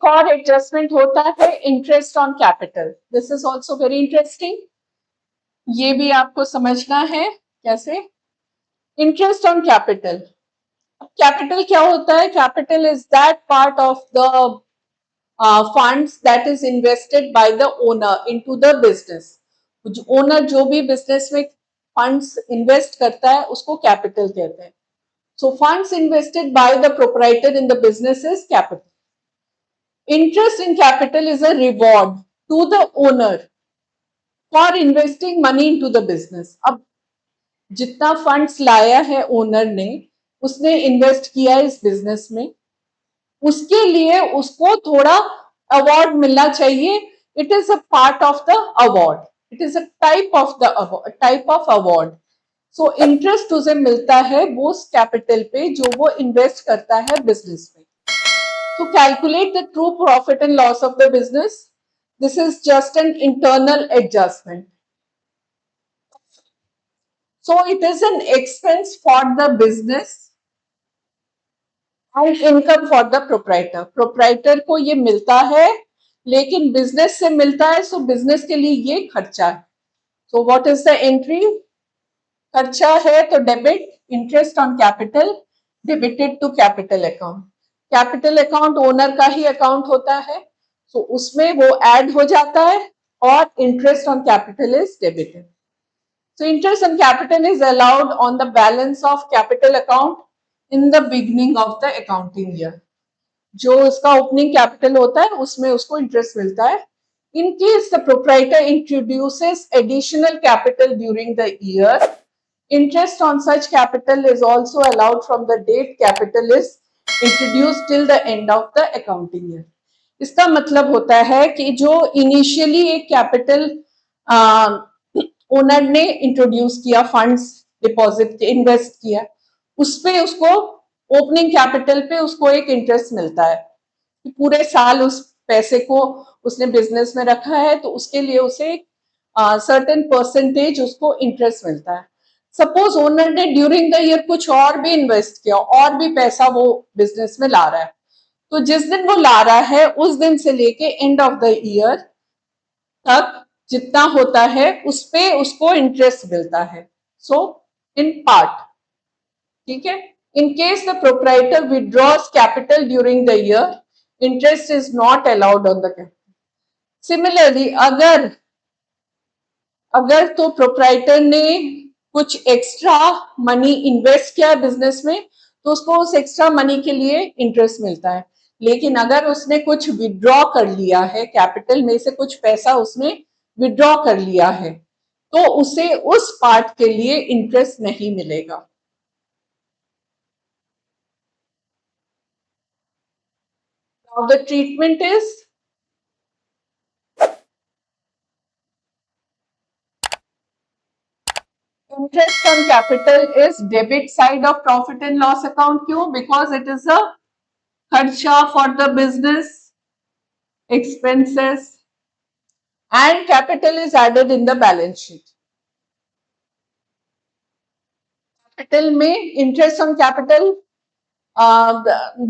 और एडजस्टमेंट होता है interest on capital. This is also very interesting, ये भी आपको समझना है कैसे। इंटरेस्ट ऑन कैपिटल, कैपिटल क्या होता है? Capital is that part of the funds that is invested by the owner into the business. Owner जो भी बिजनेस में फंड्स इन्वेस्ट करता है उसको कैपिटल कहते हैं। So funds invested by the proprietor in the business is capital. Interest in capital is a reward to the owner for investing money into the business. अब जितना फंड्स लाया है ओनर ने, उसने इन्वेस्ट किया इस बिजनेस में, उसके लिए उसको थोड़ा अवार्ड मिलना चाहिए। It is a part of the award, it is a type of award. So interest उसे मिलता है वो कैपिटल पे जो वो इन्वेस्ट करता है बिजनेस में। To calculate the true profit and loss of the business, this is just an internal adjustment. So it is an expense for the business and income for the proprietor. Proprietor को ये मिलता है लेकिन business से मिलता है, सो business के लिए ये खर्चा है। So what is the entry? खर्चा है तो debit, interest on capital debited to capital account. Capital account owner का ही अकाउंट होता है, सो उसमें वो ऐड हो जाता है और interest on capital is debited. So interest on capital is allowed on the balance of capital account in the beginning of the accounting year. जो उसका ओपनिंग कैपिटल होता है उसमें उसको इंटरेस्ट मिलता है। In case the proprietor introduces additional capital during the year, interest on such capital is also allowed from the date capital is introduced till the end of the accounting year. इसका मतलब होता है कि जो initially एक capital owner ने introduce किया, funds deposit invest किया, उस पे उसको ओपनिंग कैपिटल पे उसको एक इंटरेस्ट मिलता है कि पूरे साल उस पैसे को उसने बिजनेस में रखा है तो उसके लिए उसे सर्टेन परसेंटेज उसको इंटरेस्ट मिलता है। सपोज ओनर ने ड्यूरिंग द ईयर कुछ और भी इन्वेस्ट किया और भी पैसा वो बिजनेस में ला रहा है, तो जिस दिन वो ला रहा है उस दिन से लेके एंड ऑफ द ईयर तक जितना होता है उस पे उसको इंटरेस्ट मिलता है। सो इन पार्ट, ठीक है। In case the proprietor withdraws capital during the year, interest is not allowed on the capital. Similarly अगर तो प्रोप्राइटर ने कुछ एक्स्ट्रा मनी इन्वेस्ट किया बिजनेस में तो उसको उस एक्स्ट्रा मनी के लिए इंटरेस्ट मिलता है। लेकिन अगर उसने कुछ विड्रॉ कर लिया है, कैपिटल में से कुछ पैसा उसने विड्रॉ कर लिया है, तो उसे उस पार्ट के लिए इंटरेस्ट नहीं मिलेगा। Now the treatment is interest on capital is debit side of profit and loss account. क्यों? Because it is a खर्चा for the business expenses and capital is added in the balance sheet. Capital में interest on capital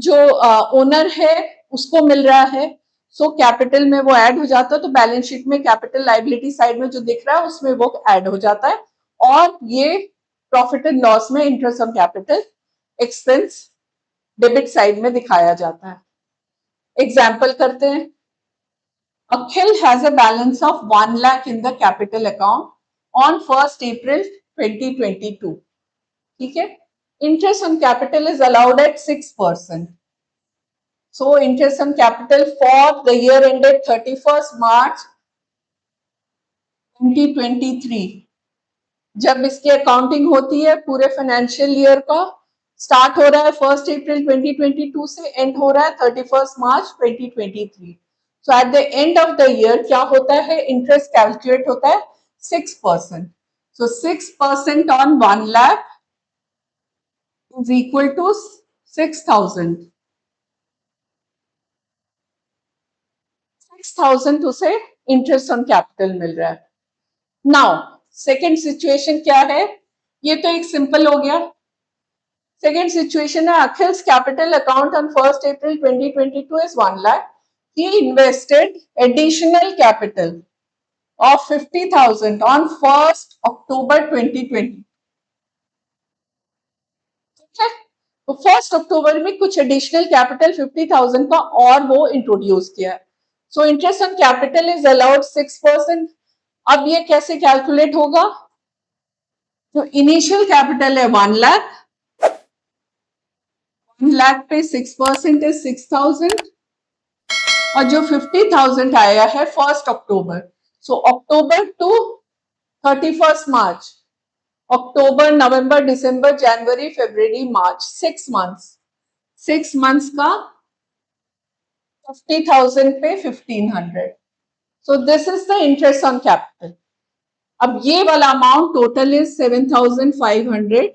जो owner है उसको मिल रहा है, so capital में वो ऐड हो जाता है, तो बैलेंस शीट में कैपिटल लाइबिलिटी साइड में जो दिख रहा है उसमें वो ऐड हो जाता है और ये प्रॉफिट एंड लॉस में interest on capital expense debit side में दिखाया जाता है। एग्जाम्पल करते हैं। Akhil has a balance of 1 lakh in the capital account on 1st April 2022. ठीक है। Interest on capital is allowed at 6%. So interest on capital for the year ended 31st March 2023, जब इसकी अकाउंटिंग होती है पूरे financial year का, start हो रहा है 1st April 2022 से, एंड हो रहा है 31st March 2023। So at the end of the year क्या होता है? इंटरेस्ट कैलकुलेट होता है 6%। सो 6% on 1 lakh is equal to 6,000। 6,000 उसे इंटरेस्ट ऑन कैपिटल मिल रहा है। नाउ सेकेंड सिचुएशन क्या है? ये तो एक सिंपल हो गया। सेकेंड सिचुएशन है अखिल्स capital account on 1st April 2022 is 1 lakh. he invested additional capital of 50,000 on 1st October 2020. ठीक है, तो 1st अक्टूबर में कुछ एडिशनल कैपिटल 50,000 का और वो इंट्रोड्यूस किया है. So interest on capital is allowed 6%. अब ये कैसे कैलकुलेट होगा? जो इनिशियल कैपिटल है 1 लाख, 1 लाख पे 6% इज 6,000 और जो 50,000 आया है 1st October. So October to 31st March, October, November, December, January, February, March, 6 months का 50,000 पे 1,500. So this is the interest on capital. अब ये वाला amount total is 7,500.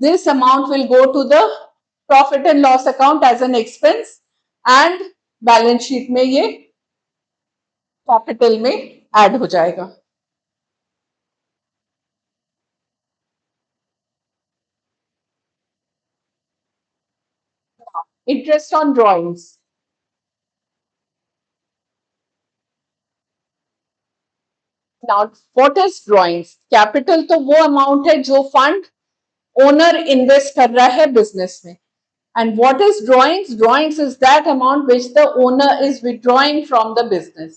This amount will go to the profit and loss account as an expense and balance sheet में ये capital में add हो जाएगा. Interest on drawings. Now what is drawings? Capital तो वो अमाउंट है जो फंड ओनर इन्वेस्ट कर रहा है बिजनेस में. And what is drawings? Drawings is that amount which the owner is withdrawing from the business.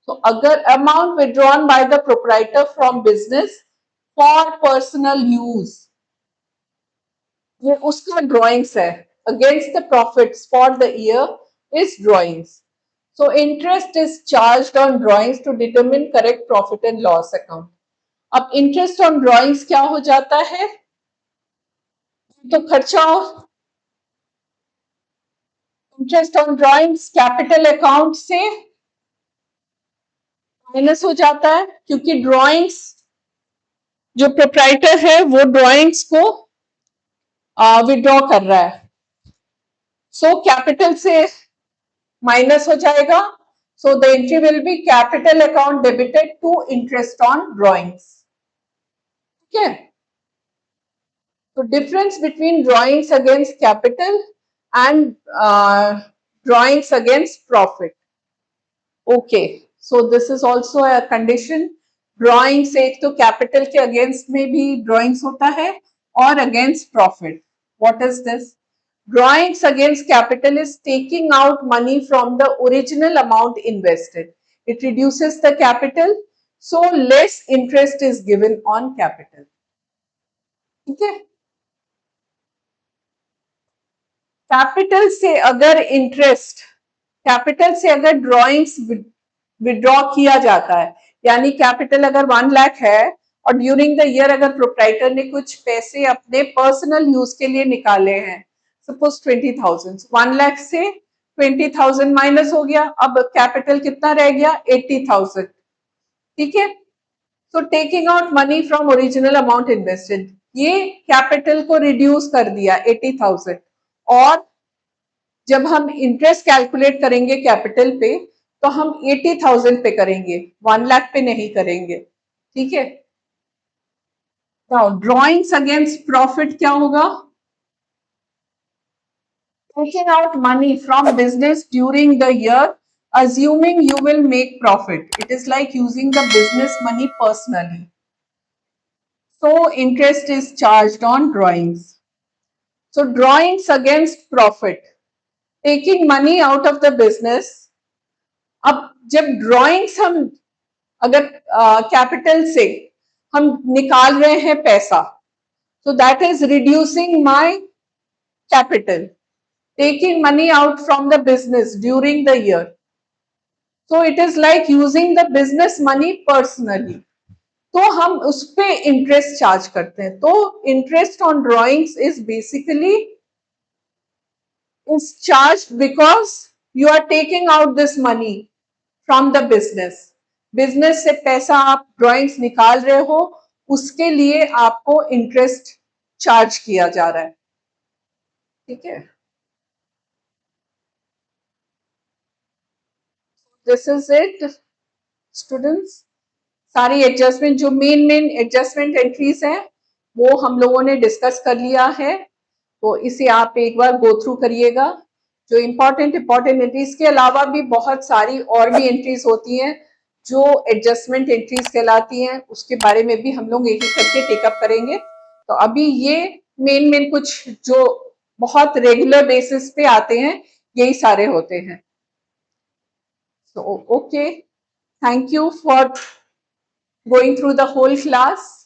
So, अगर amount withdrawn by the proprietor from business for personal use, ये उसका drawings है. Against the profits for the year is drawings. So, interest is charged on drawings to determine correct profit and loss account. अब interest on drawings क्या हो जाता है? तो खर्चा interest on drawings capital account से माइनस हो जाता है क्योंकि ड्राइंग्स जो प्रोप्राइटर है वो ड्राइंग्स को विड्रॉ कर रहा है. सो कैपिटल से माइनस हो जाएगा. So the entry will be capital account debited to interest on drawings. ठीक है, तो difference between drawings against capital and drawings against profit. Okay, so this is also a condition. Drawings एक तो capital के against में भी drawings होता है और against profit. What is this? Drawings against capital is taking out money from the original amount invested. It reduces the capital, so less interest is given on capital. ठीक है, capital से अगर interest, capital से अगर drawings withdraw किया जाता है, यानी कैपिटल अगर 1 लाख है और ड्यूरिंग द ईयर अगर प्रोप्राइटर ने कुछ पैसे अपने पर्सनल यूज के लिए निकाले हैं, सपोज 20,000, 1 लाख से 20,000 माइनस हो गया, अब कैपिटल कितना रह गया? 80,000. ठीक है, so taking out money from original amount invested, ये कैपिटल को रिड्यूस कर दिया 80,000. और जब हम इंटरेस्ट कैलकुलेट करेंगे कैपिटल पे तो हम 80,000 पे करेंगे, 1 लाख पे नहीं करेंगे. ठीक है, नाउ ड्रॉइंग्स अगेंस्ट प्रॉफिट क्या होगा? Taking out money from business during the year assuming you will make profit. It is like using the business money personally. So interest is charged on drawings. So drawings against profit, taking money out of the business. अब जब drawings हम अगर capital से हम निकाल रहे हैं पैसा, so that is reducing my capital, taking money out from the business during the year. So it is like using the business money personally. तो हम उस पे इंटरेस्ट चार्ज करते हैं. तो interest on drawings is basically is charged because you are taking out this money from the business. Business से पैसा आप ड्रॉइंग्स निकाल रहे हो, उसके लिए आपको इंटरेस्ट चार्ज किया जा रहा है. ठीक है, दिस इज इट स्टूडेंट्स. सारी एडजस्टमेंट जो मेन एडजस्टमेंट एंट्रीज हैं वो हम लोगों ने डिस्कस कर लिया है, तो इसे आप एक बार गो थ्रू करिएगा. जो इम्पोर्टेंट एंट्रीज के अलावा भी बहुत सारी और भी एंट्रीज होती हैं जो एडजस्टमेंट एंट्रीज कहलाती हैं, उसके बारे में भी हम लोग एक एक करके टेकअप करेंगे। तो अभी ये मेन कुछ जो बहुत रेगुलर बेसिस पे आते हैं यही सारे होते हैं। So, okay, thank you for going through the whole class.